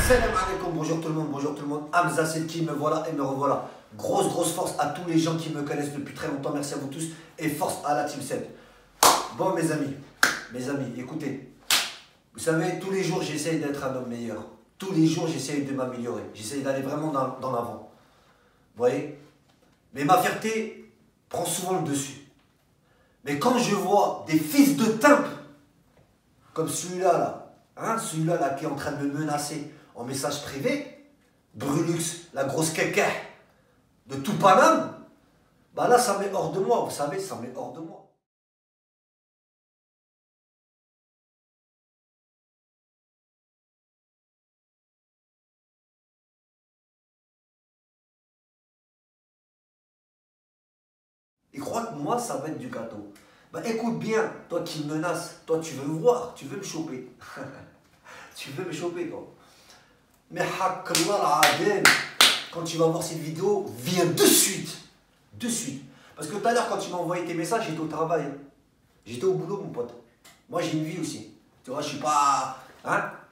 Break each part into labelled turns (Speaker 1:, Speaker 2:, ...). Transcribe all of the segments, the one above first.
Speaker 1: Salam alaikum, bonjour tout le monde, bonjour tout le monde. Hamza Sedki, me voilà et me revoilà. Grosse force à tous les gens qui me connaissent depuis très longtemps, merci à vous tous. Et force à la Team 7. Bon mes amis, écoutez. Vous savez, tous les jours j'essaye d'être un homme meilleur. Tous les jours j'essaye de m'améliorer. J'essaye d'aller vraiment dans l'avant. Vous voyez? Mais ma fierté prend souvent le dessus. Mais quand je vois des fils de timpe, comme celui-là là, hein, celui-là là qui est en train de me menacer en message privé, Brulux, la grosse caca de tout Paname, bah là ça met hors de moi, vous savez, ça met hors de moi. Et crois que moi ça va être du gâteau. Bah écoute bien, toi qui me menaces, toi tu veux me voir, tu veux me choper. Tu veux me choper quoi. Mais hakallah al-adem, quand tu vas voir cette vidéo, viens de suite. De suite. Parce que tout à l'heure, quand tu m'as envoyé tes messages, j'étais au travail. J'étais au boulot, mon pote. Moi, j'ai une vie aussi. Tu vois, je suis pas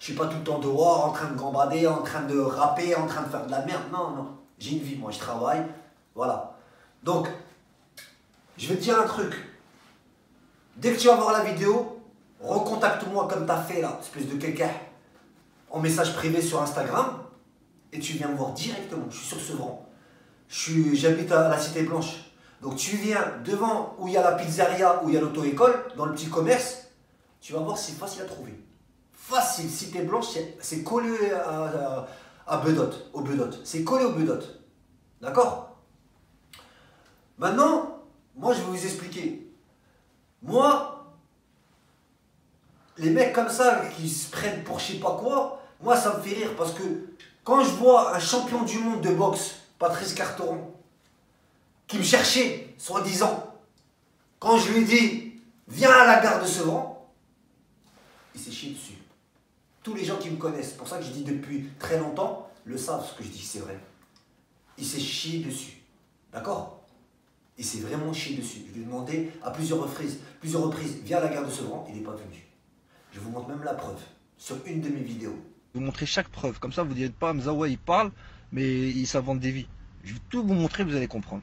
Speaker 1: tout le temps dehors, en train de gambader, en train de rapper, en train de faire de la merde. Non, non. J'ai une vie, moi, je travaille. Voilà. Donc, je vais te dire un truc. Dès que tu vas voir la vidéo, recontacte-moi comme tu as fait là, espèce de quelqu'un, en message privé sur Instagram, et tu viens me voir directement. Je suis sur Sevran. J'habite à la Cité Blanche. Donc tu viens devant où il y a la pizzeria, où il y a l'auto-école, dans le petit commerce, tu vas voir, c'est facile à trouver. Facile, Cité Blanche, c'est collé à Bedot, au Bedot. C'est collé au Bedot. D'accord? Maintenant, moi je vais vous expliquer. Moi, les mecs comme ça, qui se prennent pour je sais pas quoi, moi ça me fait rire parce que quand je vois un champion du monde de boxe, Patrice Carteron, qui me cherchait, soi-disant, quand je lui ai dit, viens à la gare de Sevran, il s'est chié dessus. Tous les gens qui me connaissent, c'est pour ça que je dis depuis très longtemps, le savent ce que je dis, c'est vrai. Il s'est chié dessus. D'accord? Il s'est vraiment chié dessus. Je lui ai demandé à plusieurs reprises, viens à la gare de Sevran, il n'est pas venu. Je vous montre même la preuve, sur une de mes vidéos.
Speaker 2: Vous montrez chaque preuve, comme ça vous ne dites pas Hamza ouais il parle, mais il s'invente des vies. Je vais tout vous montrer, vous allez comprendre.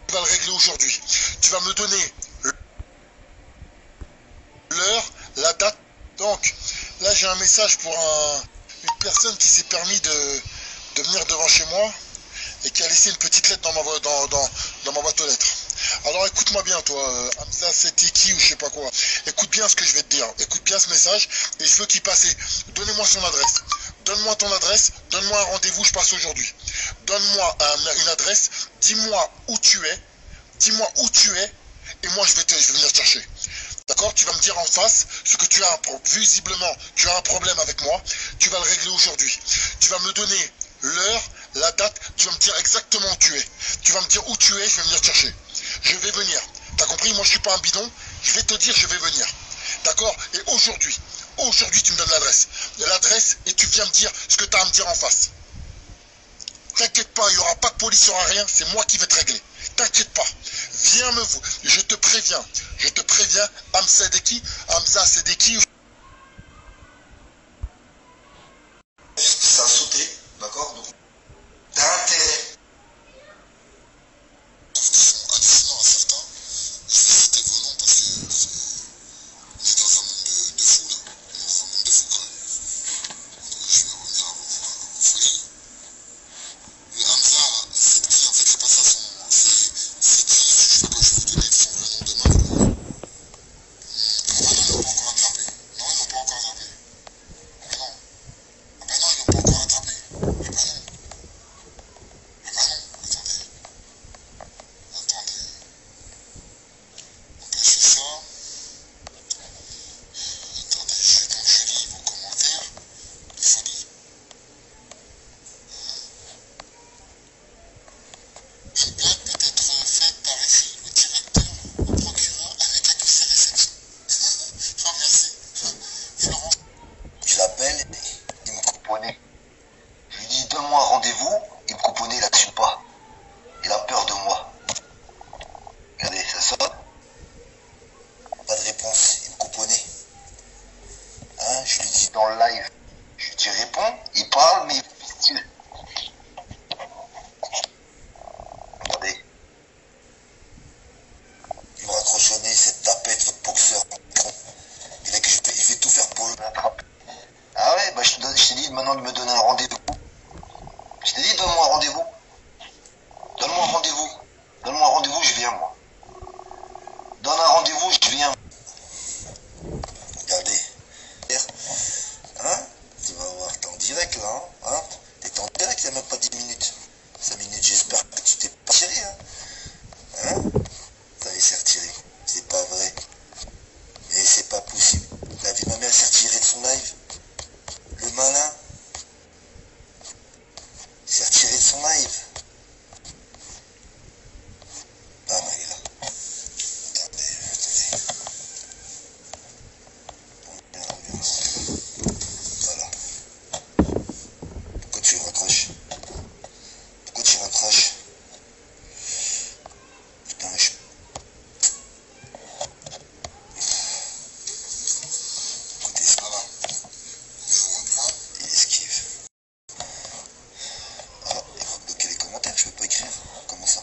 Speaker 3: Tu vas le régler aujourd'hui. Tu vas me donner l'heure, la date. Donc, là j'ai un message pour une personne qui s'est permis de venir devant chez moi et qui a laissé une petite lettre dans ma boîte aux lettres. Alors écoute-moi bien toi, Hamza Sedki ou je sais pas quoi. Écoute bien ce que je vais te dire. Écoute bien ce message et je veux qu'il passe. Donnez-moi son adresse. Donne-moi ton adresse, donne-moi un rendez-vous, je passe aujourd'hui. Donne-moi une adresse, dis-moi où tu es, et moi je vais venir te chercher. D'accord? Tu vas me dire en face ce que tu as, visiblement, tu as un problème avec moi, tu vas le régler aujourd'hui. Tu vas me donner l'heure, la date, tu vas me dire exactement où tu es. Tu vas me dire où tu es, je vais venir te chercher. Je vais venir. T'as compris? Moi je suis pas un bidon, je vais te dire je vais venir. D'accord? Et aujourd'hui, tu me donnes l'adresse et tu viens me dire ce que tu as à me dire en face. T'inquiète pas, il n'y aura pas de police, il n'y aura rien, c'est moi qui vais te régler. T'inquiète pas, viens me voir, je te préviens, Hamza Sedki. Ça a sauté, d'accord? Donc, t'as intérêt. Addition à certains, je vais citer vos noms parce que Cette blague peut être faite par écrit au directeur, au procureur, avec accusé réception. Je vous remercie. Florent.
Speaker 4: Je l'appelle, il me couponnait. Je lui dis donne-moi un rendez-vous, il me couponnait, il n'assume pas. Il a peur de moi. Regardez, ça sonne. Pas de réponse, il me couponnait. Hein, je lui dis dans le live. Je lui dis réponds, il parle, mais il... Regardez. Il me raccroche au nez, cette tapette, votre boxeur. Il est que je vais tout faire pour le rattraper. Ah ouais, bah je t'ai dit maintenant de me donner un rendez-vous. Je t'ai dit donne-moi un rendez-vous. Donne-moi un rendez-vous. Donne-moi un rendez-vous, je viens moi. Donne un rendez-vous, je viens. Regardez. Hein? Tu vas voir, t'es en direct là, hein? T'es en direct, il n'y a même pas 10 minutes. 5 minutes, j'espère que tu t'es pas tiré, hein? Hein? Ça s'est retiré. C'est pas vrai. Et c'est pas possible. La vie de ma mère s'est retirée de son live. Le malin. Il s'est retiré de son live. Ah, mais il est là. Attendez. Voilà. Pourquoi tu raccroches? Pourquoi tu raccroches? Putain, écoutez, ça va. Il esquive. Ah, il va bloquer les commentaires, je peux pas écrire. Comment ça?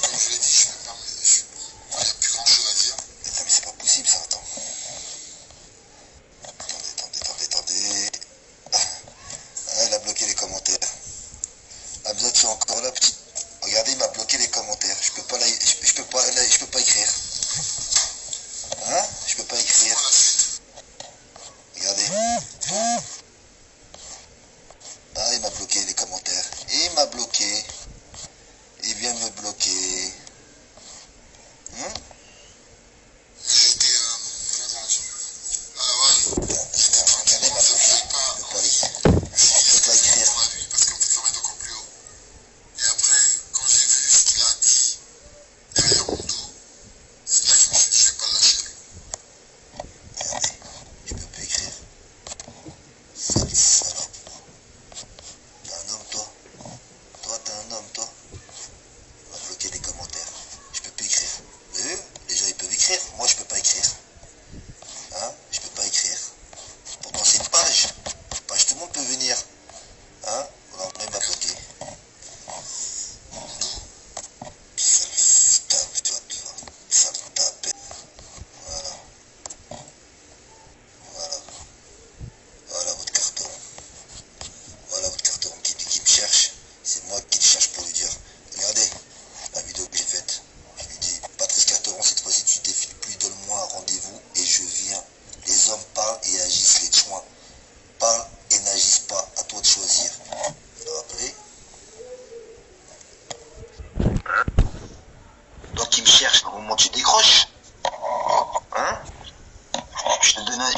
Speaker 3: Comme je l'ai dit, je ne peux pas, il n'y a plus grand chose à dire.
Speaker 4: Attends, mais c'est pas possible ça, attends. Attendez. Ah, il a bloqué les commentaires. Hamza, tu es encore là, petit. Regardez, il m'a bloqué les commentaires. Je peux pas écrire. Hein? Je peux pas écrire. Regardez. Ah, il m'a bloqué les commentaires. Il m'a bloqué. Il vient de me bloquer.
Speaker 3: J'ai été, comment dirais-je?
Speaker 4: Regardez, il m'a bloqué. Je peux pas écrire.
Speaker 3: On a vu, parce qu'en fait, l'oreille est encore plus haut. Et après, quand j'ai vu ce qu'il a dit derrière mon dos, c'est là que je me suis dit, je vais pas le lâcher.
Speaker 4: Regardez, je peux pas écrire. Sale salope. T'es un homme, toi. Toi, t'es un homme, toi. On va bloquer les commentaires. Je peux plus écrire. Vous avez vu? Les gens, ils peuvent écrire. Moi, je peux pas écrire. Hein? Je peux pas écrire. Pourtant, c'est une page. Page, tout le monde peut venir. Hein? Alors, là, il m'a bloqué. Sale tape, toi. Sale tapette. Voilà. Voilà votre carton. Voilà votre carton qui me cherche. C'est moi qui le cherche pour lui dire. Regardez la vidéo que j'ai faite. Je lui dis, Patrice Carteron, cette fois-ci tu défiles plus, donne-moi un rendez-vous et je viens. Les hommes parlent et agissent, les chouins parlent et n'agissent pas. À toi de choisir. Vous vous rappelez? Toi qui me cherches, au moment où tu décroches. Hein? Je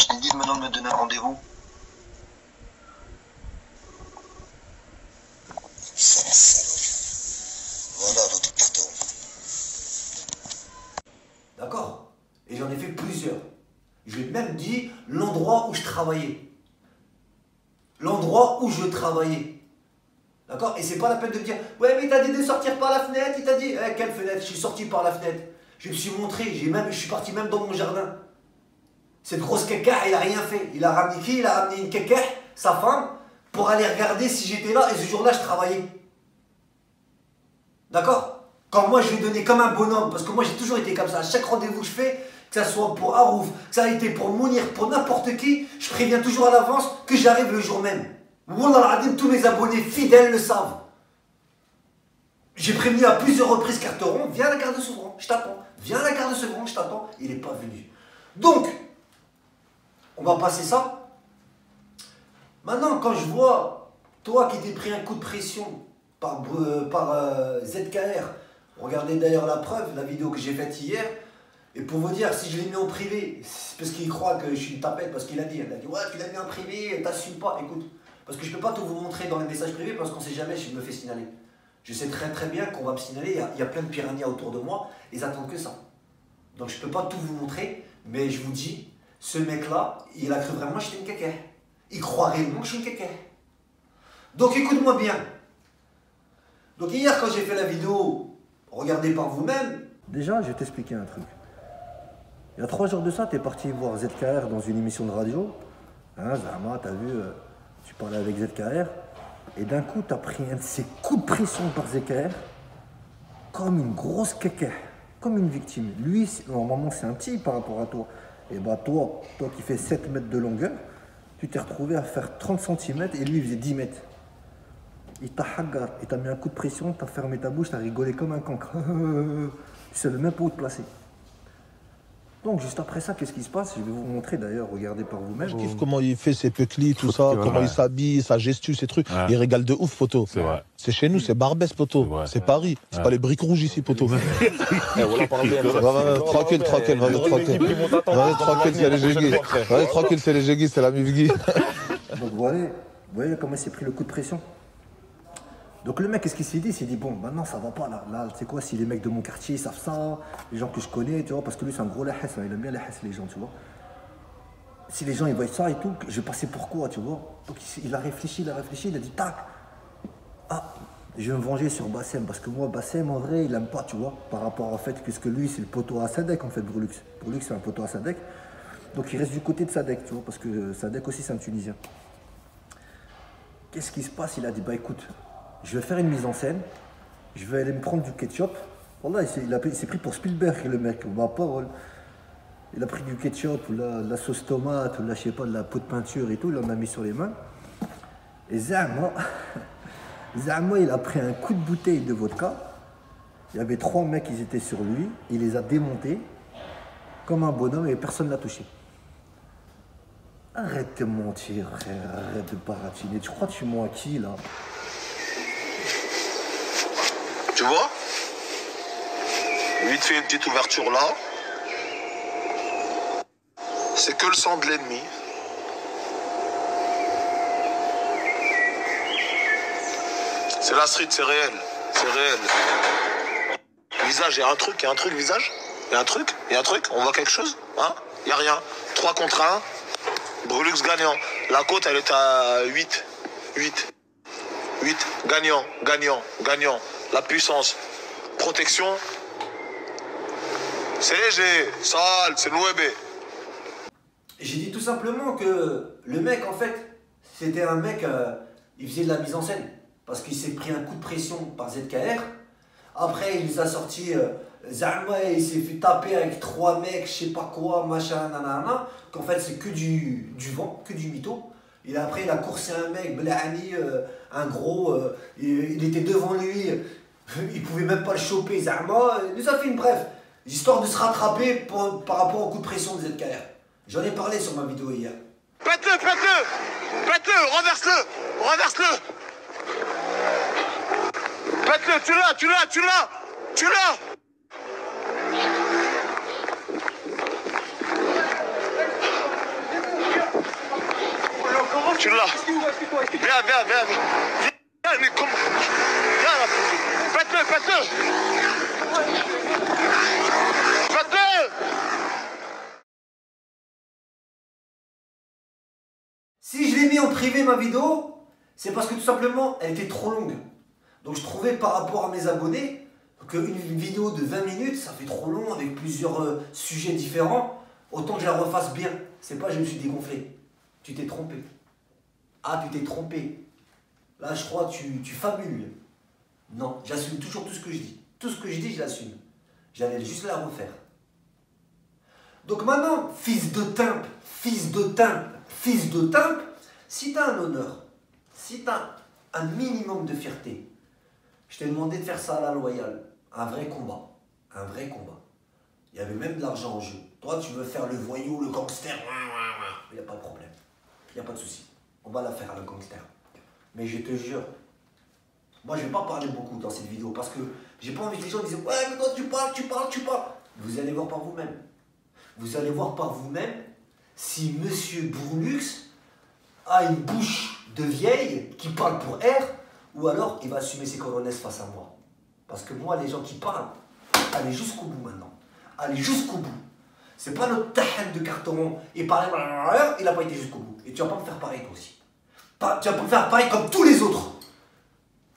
Speaker 4: t'ai dit maintenant de me donner un rendez-vous. Sale salope. Voilà votre carton.
Speaker 1: D'accord? Et j'en ai fait plusieurs. Je lui ai même dit l'endroit où je travaillais. L'endroit où je travaillais. D'accord? Et c'est pas la peine de me dire ouais, mais il t'a dit de sortir par la fenêtre. Il t'a dit quelle fenêtre? Je suis sorti par la fenêtre. Je me suis montré. Je suis parti même dans mon jardin. Cette grosse caca, il a rien fait. Il a ramené qui? Il a ramené une caca, sa femme, pour aller regarder si j'étais là. Et ce jour-là, je travaillais. D'accord? Quand moi, je lui donnais comme un bonhomme. Parce que moi, j'ai toujours été comme ça. À chaque rendez-vous que je fais, que ça soit pour Harouf, que ça a été pour Mounir, pour n'importe qui, je préviens toujours à l'avance que j'arrive le jour même. Wallah al-Adim, tous mes abonnés fidèles le savent. J'ai prévenu à plusieurs reprises Carteron, viens à la gare de Sevran, je t'attends. Viens à la gare de Sevran, je t'attends. Il n'est pas venu. Donc, on va passer ça. Maintenant, quand je vois toi qui t'es pris un coup de pression par ZKR, regardez d'ailleurs la preuve, la vidéo que j'ai faite hier, et pour vous dire, si je l'ai mis en privé, c'est parce qu'il croit que je suis une tapette, parce qu'il a dit, ouais, tu l'as mis en privé, t'assumes pas, écoute, parce que je peux pas tout vous montrer dans les messages privés, parce qu'on sait jamais, je me fais signaler. Je sais très bien qu'on va me signaler, il y a plein de piranhas autour de moi, ils attendent que ça. Donc je ne peux pas tout vous montrer, mais je vous dis, ce mec-là, il a cru vraiment que j'étais une caca. Il croit réellement que je suis une caca. Donc écoute-moi bien. Donc hier quand j'ai fait la vidéo, regardez par vous-même. Déjà, je vais t'expliquer un truc. Il y a 3 jours de ça, tu es parti voir ZKR dans une émission de radio. Hein, Zama, t'as vu, tu parlais avec ZKR. Et d'un coup, tu as pris un de ces coups de pression par ZKR, comme une grosse caca, comme une victime. Lui, normalement, c'est un petit par rapport à toi. Et bah toi qui fais 7 mètres de longueur, tu t'es retrouvé à faire 30 cm et lui, il faisait 10 mètres. Il t'a hagar, il t'a mis un coup de pression, t'as fermé ta bouche, t'as rigolé comme un cancre. Tu savais même pas où te placer. Donc juste après ça, qu'est-ce qui se passe? Je vais vous montrer d'ailleurs, regardez par vous-même.
Speaker 5: Je kiffe comment il fait ses peuclis, tout ça, comment il s'habille, sa gestu, ses trucs. Il régale de ouf, poto. C'est chez nous, c'est Barbès, poto. C'est Paris. C'est pas les briques rouges ici, poto. Tranquille, tranquille, vas-y, tranquille. Vas-y, tranquille, c'est les jéguis. Vas-y, tranquille, c'est les jéguis, c'est la mivgui.
Speaker 1: Donc vous voyez comment il s'est pris le coup de pression. Donc le mec, qu'est-ce qu'il s'est dit? Il s'est dit, bon, maintenant ça va pas là. Là, tu sais quoi, si les mecs de mon quartier ils savent ça, les gens que je connais, tu vois, parce que lui c'est un gros lahès, hein, il aime bien lahès les gens, tu vois. Si les gens ils voient ça et tout, je vais passer pour quoi, tu vois. Donc il a réfléchi, il a dit, tac. Ah, je vais me venger sur Bassem, parce que moi, Bassem, en vrai, il aime pas, tu vois, par rapport au fait que lui, c'est le poteau à Sadek, en fait, Brulux. Brulux, c'est un poteau à Sadek. Donc il reste du côté de Sadek, tu vois, parce que Sadek aussi, c'est un Tunisien. Qu'est-ce qui se passe? Il a dit, bah écoute, je vais faire une mise en scène, je vais aller me prendre du ketchup. Voilà, il s'est pris pour Spielberg, le mec, ma parole. Il a pris du ketchup, ou la sauce tomate, ou je sais pas, de la peau de peinture et tout, il en a mis sur les mains. Et Zama, il a pris un coup de bouteille de vodka. Il y avait 3 mecs qui étaient sur lui, il les a démontés comme un bonhomme et personne ne l'a touché. Arrête de mentir, frère, arrête de baratiner. Tu crois que tu mens à qui, là?
Speaker 4: Tu vois? Vite fait une petite ouverture là. C'est que le sang de l'ennemi. C'est la street, c'est réel. C'est réel. Visage, il y a un truc, visage. Il y a un truc, on voit quelque chose, hein? Il n'y a rien. 3 contre 1. Brulux gagnant. La côte, elle est à 8. 8. Gagnant. La puissance. Protection. C'est léger. Sale, c'est l'ouébé.
Speaker 1: J'ai dit tout simplement que le mec, en fait, c'était un mec, il faisait de la mise en scène. Parce qu'il s'est pris un coup de pression par ZKR. Après, il nous a sorti Zama, il s'est fait taper avec 3 mecs, je sais pas quoi, machin, nanana. Qu'en fait, c'est que du vent, que du mytho. Et après, il a coursé un mec, Blahani, un gros, il était devant lui, il pouvait même pas le choper, Zama. Il nous a fait une bref, histoire de se rattraper par rapport au coup de pression de ZKR. J'en ai parlé sur ma vidéo hier.
Speaker 4: Pète-le, renverse-le. Pète-le, tu l'as. Tu l'as. Viens. Viens, mais comment? Viens là. Pète-le.
Speaker 1: Si je l'ai mis en privé ma vidéo, c'est parce que tout simplement elle était trop longue. Donc je trouvais par rapport à mes abonnés qu'une vidéo de 20 minutes ça fait trop long avec plusieurs sujets différents. Autant que je la refasse bien. C'est pas je me suis dégonflé. Tu t'es trompé. Ah, tu t'es trompé. Là je crois que tu fabules. Non, j'assume toujours tout ce que je dis. Tout ce que je dis, je l'assume. J'allais juste la refaire. Donc maintenant, fils de timpe, si t'as un honneur, si t'as un minimum de fierté, je t'ai demandé de faire ça à la loyale. Un vrai combat. Il y avait même de l'argent en jeu. Toi, tu veux faire le voyou, le gangster, il n'y a pas de problème. Il n'y a pas de souci. On va la faire, le gangster. Mais je te jure, moi je ne vais pas parler beaucoup dans cette vidéo parce que j'ai pas envie que les gens disent « Ouais, mais toi tu parles. » Vous allez voir par vous-même. Vous allez voir par vous-même si Monsieur Brulux a une bouche de vieille qui parle pour R ou alors il va assumer ses colonnes face à moi. Parce que moi, les gens qui parlent, allez jusqu'au bout maintenant. Allez jusqu'au bout. C'est pas notre tahan de carton et parler, il n'a pas été jusqu'au bout. Et tu vas pas me faire pareil toi aussi. Tu vas pas me faire pareil comme tous les autres.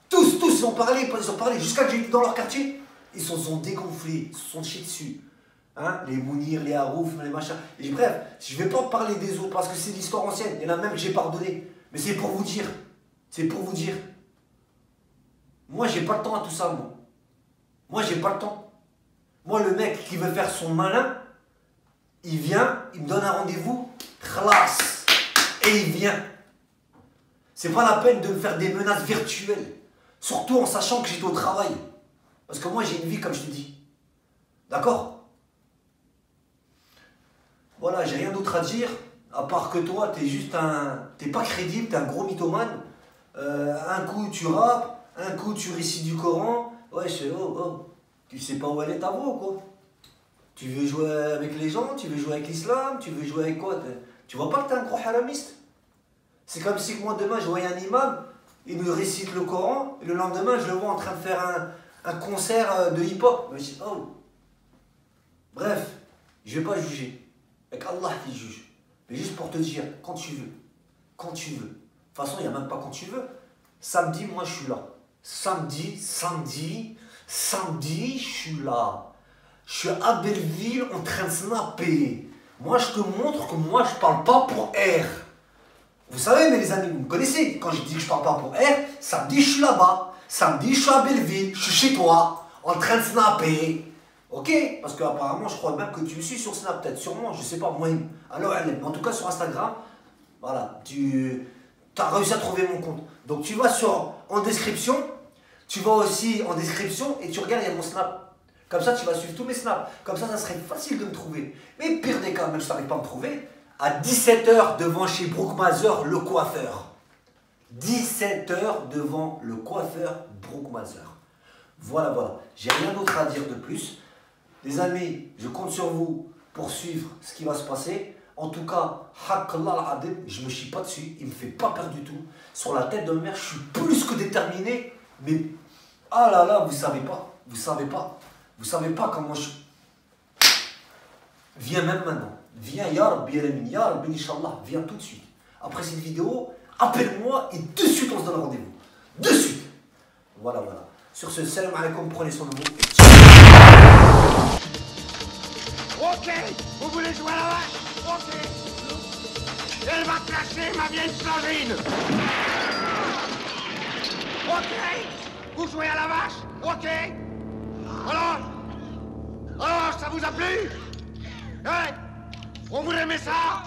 Speaker 1: Tous, ils ont parlé jusqu'à que j'ai été dans leur quartier. Ils se sont dégonflés, ils se sont chiés dessus. Hein, les Mounir, les Harouf, les machins. Et bref, je vais pas parler des autres parce que c'est l'histoire ancienne. Il y en a même que j'ai pardonné. Mais c'est pour vous dire. C'est pour vous dire. Moi, j'ai pas le temps à tout ça, moi. Moi, j'ai pas le temps. Moi, le mec qui veut faire son malin, il vient, il me donne un rendez-vous, khlas, et il vient. C'est pas la peine de me faire des menaces virtuelles. Surtout en sachant que j'étais au travail. Parce que moi, j'ai une vie, comme je te dis. D'accord? Voilà, j'ai rien d'autre à dire, à part que toi, t'es juste un... T'es pas crédible, t'es un gros mythomane. Un coup, tu rappes, un coup, tu récites du Coran. Ouais, tu sais pas où elle est ta voix, quoi. Tu veux jouer avec les gens, tu veux jouer avec l'islam, tu veux jouer avec quoi? Tu vois pas que t'es un gros haramiste? C'est comme si moi, demain, je voyais un imam, il me récite le Coran, et le lendemain, je le vois en train de faire un concert de hip-hop. Je dis, oh. Bref, je vais pas juger. Avec Allah qui juge. Mais juste pour te dire, quand tu veux. Quand tu veux. De toute façon, il n'y a même pas quand tu veux. Samedi, moi, je suis là. Samedi, je suis là. Je suis à Belleville en train de snapper. Moi, je te montre que moi, je parle pas pour R. Vous savez, mais les amis, vous me connaissez. Quand je dis que je parle pas pour R, samedi, je suis là-bas. Samedi, je suis à Belleville. Je suis chez toi, en train de snapper. Ok? Parce qu'apparemment, je crois même que tu me suis sur Snap, peut-être sûrement, je sais pas, moi. Alors, en tout cas, sur Instagram, voilà, tu as réussi à trouver mon compte. Donc, tu vas en description, tu vas aussi en description et tu regardes, il y a mon Snap. Comme ça, tu vas suivre tous mes snaps. Comme ça serait facile de me trouver. Mais pire des cas, même si tu n'arrives pas à me trouver, à 17h devant chez Brookmazer, le coiffeur. 17h devant le coiffeur Brookmazer. Voilà. J'ai rien d'autre à dire de plus. Les amis, je compte sur vous pour suivre ce qui va se passer. En tout cas, Hakallah al-Adib, je ne me chie pas dessus. Il ne me fait pas peur du tout. Sur la tête de ma mère, je suis plus que déterminé. Mais, ah là là, vous savez pas. Vous savez pas comment je... Viens même maintenant. Viens, Ya Rabbi, Ya Rabbi, Inch'Allah. Viens tout de suite. Après cette vidéo, appelle-moi et de suite on se donne rendez-vous. De suite. Voilà. Sur ce, salam alaikum, prenez soin de vous.
Speaker 6: Ok, vous voulez jouer à la vache? Ok. Elle va clasher ma vieille Sandrine. Ok. Vous jouez à la vache? Ok. Alors, ça vous a plu? Hein? On vous aimez ça?